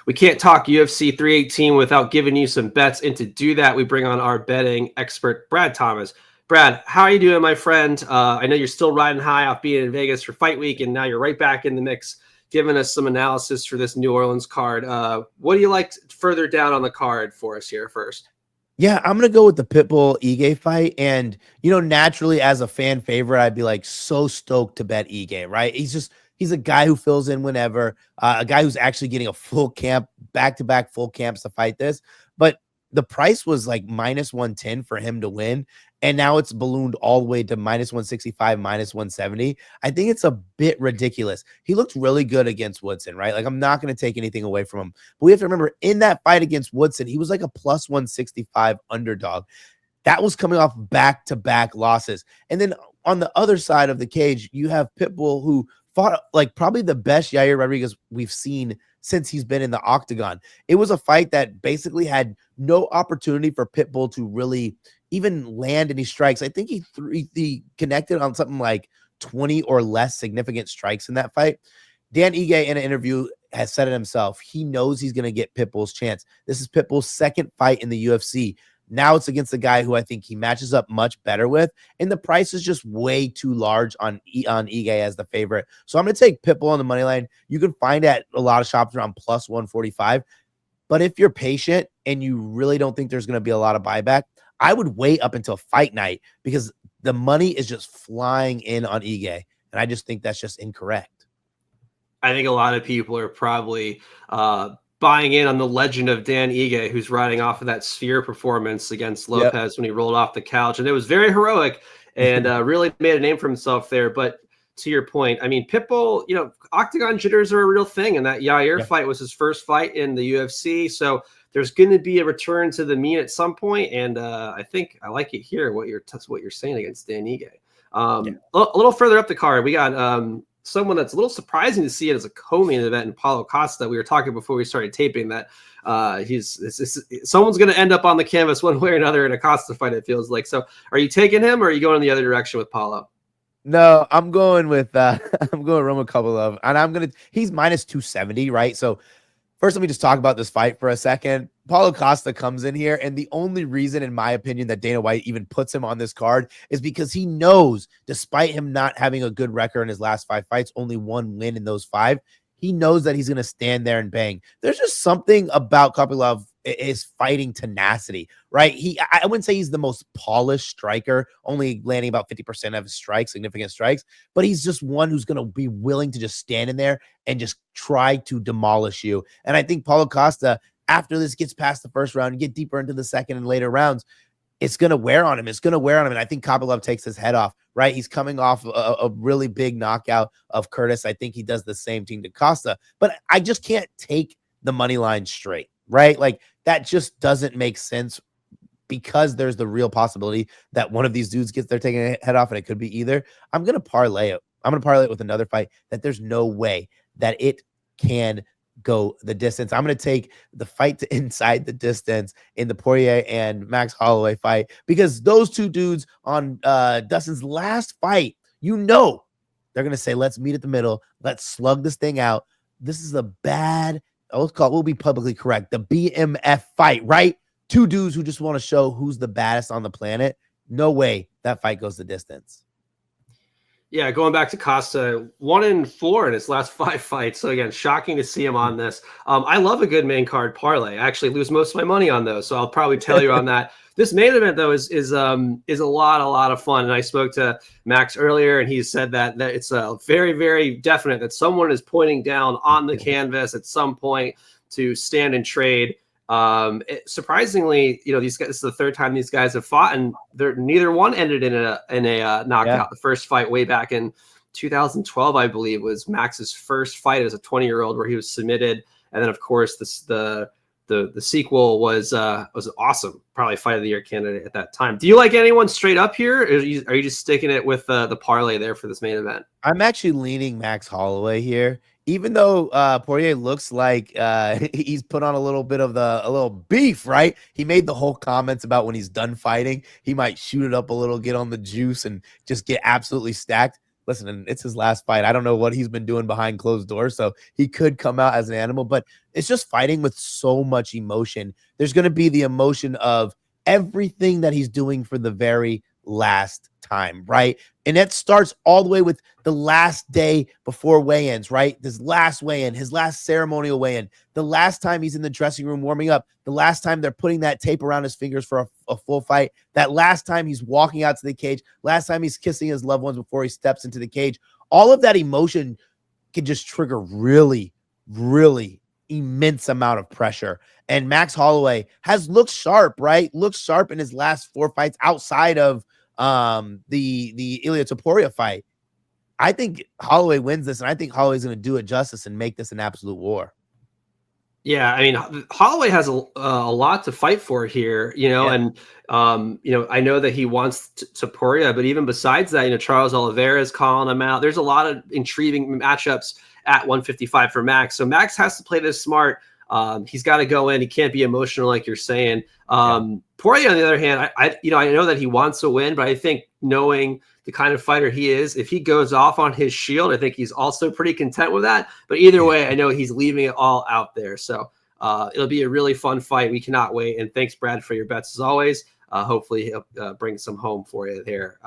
we can't talk UFC 318 without giving you some bets. And to do that, we bring on our betting expert, Brad Thomas. Brad, how are you doing, my friend? I know you're still riding high off being in Vegas for Fight Week, and now you're right back in the mix, giving us some analysis for this New Orleans card. What do you like further down on the card for us here first? Yeah, I'm going to go with the Pitbull Ige fight. And, naturally as a fan favorite, I'd be like so stoked to bet Ige, right? He's a guy who fills in whenever, a guy who's actually getting a full camp, back-to-back full camps to fight this. But the price was like minus 110 for him to win. And now it's ballooned all the way to minus 165, minus 170. I think it's a bit ridiculous. He looked really good against Woodson, right? Like, I'm not going to take anything away from him. But we have to remember, in that fight against Woodson, he was like a plus 165 underdog. That was coming off back-to-back losses. And then on the other side of the cage, you have Pitbull, who fought like probably the best Yair Rodriguez we've seen since he's been in the octagon. It was a fight that basically had no opportunity for Pitbull to really even land any strikes. I think he connected on something like 20 or less significant strikes in that fight. Dan Ige, in an interview, has said it himself. He knows he's going to get Pitbull's chance. This is Pitbull's second fight in the UFC. Now it's against a guy who I think he matches up much better with, and the price is just way too large on Ige as the favorite. So I'm going to take Pitbull on the money line. You can find at a lot of shops around plus 145. But if you're patient and you really don't think there's going to be a lot of buyback, I would wait up until fight night, because the money is just flying in on Ige, and I just think that's just incorrect. I think a lot of people are probably buying in on the legend of Dan Ige, who's riding off of that Sphere performance against Lopez when he rolled off the couch. And it was very heroic and really made a name for himself there. But to your point, I mean, Pitbull, octagon jitters are a real thing. And that Yair fight was his first fight in the UFC. So there's going to be a return to the mean at some point. And I think I like it here, what you're saying against Dan Ige. A little further up the card, we got someone that's a little surprising to see it as a co-main event in Paulo Costa. We were talking before we started taping that someone's going to end up on the canvas one way or another in a Costa fight, it feels like. So are you taking him, or are you going in the other direction with Paulo? No, I'm going with Roman Kovalev, and he's minus 270, right? So first, let me just talk about this fight for a second. Paulo Costa comes in here, and the only reason, in my opinion, that Dana White even puts him on this card is because he knows, despite him not having a good record in his last 5 fights, only 1 win in those 5, he knows that he's going to stand there and bang. There's just something about Kovalev, his fighting tenacity, right? I wouldn't say he's the most polished striker, only landing about 50% of his strikes, significant strikes, but he's just one who's going to be willing to just stand in there and just try to demolish you. And I think Paulo Costa, after this gets past the first round and get deeper into the second and later rounds, it's going to wear on him. It's going to wear on him. And I think Kovalev takes his head off, right? He's coming off a really big knockout of Curtis. I think he does the same thing to Costa, but I just can't take the money line straight, right? Like, that just doesn't make sense, because there's the real possibility that one of these dudes gets their taking head off, and it could be either. I'm going to parlay it. I'm going to parlay it with another fight that there's no way that it can go the distance. I'm going to take the fight to inside the distance in the Poirier and Max Holloway fight, because those two dudes on Dustin's last fight, they're going to say, let's meet at the middle. Let's slug this thing out. This is a bad, we'll be publicly correct, the BMF fight, right? 2 dudes who just want to show who's the baddest on the planet. No way that fight goes the distance. Yeah, going back to Costa, 1-4 in his last 5 fights. So again, shocking to see him on this. I love a good main card parlay. I actually lose most of my money on those, so I'll probably tell you on that. This main event though is a lot of fun. And I spoke to Max earlier, and he said that it's very, very definite that someone is pointing down on the canvas at some point to stand and trade. Surprisingly, these guys, this is the 3rd time these guys have fought, and neither one ended in a knockout. Yeah. The first fight way back in 2012, I believe, was Max's first fight as a 20-year-old, where he was submitted, and then of course the sequel was awesome, probably fight of the year candidate at that time. Do you like anyone straight up here, or are you just sticking it with the parlay there for this main event? I'm actually leaning Max Holloway here. Even though Poirier looks like he's put on a little bit of a little beef, right? He made the whole comments about when he's done fighting, he might shoot it up a little, get on the juice, and just get absolutely stacked. listen, and it's his last fight. I don't know what he's been doing behind closed doors, so he could come out as an animal, but it's just fighting with so much emotion. There's going to be the emotion of everything that he's doing for the very last time, right? And that starts all the way with the last day before weigh-ins, right? This last weigh-in, his last ceremonial weigh-in, the last time he's in the dressing room warming up, the last time they're putting that tape around his fingers for a full fight, that last time he's walking out to the cage, last time he's kissing his loved ones before he steps into the cage. All of that emotion can just trigger really, really immense amount of pressure. And Max Holloway has looked sharp, right? Looked sharp in his last 4 fights outside of the Ilya Topuria fight. I think Holloway wins this, and I think Holloway's going to do it justice and make this an absolute war. Yeah, I mean, Holloway has a lot to fight for here, and I know that he wants Topuria, but even besides that, Charles Oliveira is calling him out. There's a lot of intriguing matchups at 155 for Max, so Max has to play this smart. He's got to go in. He can't be emotional, like you're saying. Poirier, on the other hand, I know that he wants to win, but I think knowing the kind of fighter he is, if he goes off on his shield, I think he's also pretty content with that. But either way, I know he's leaving it all out there. So it'll be a really fun fight. We cannot wait. And thanks, Brad, for your bets as always. Hopefully he'll bring some home for you there.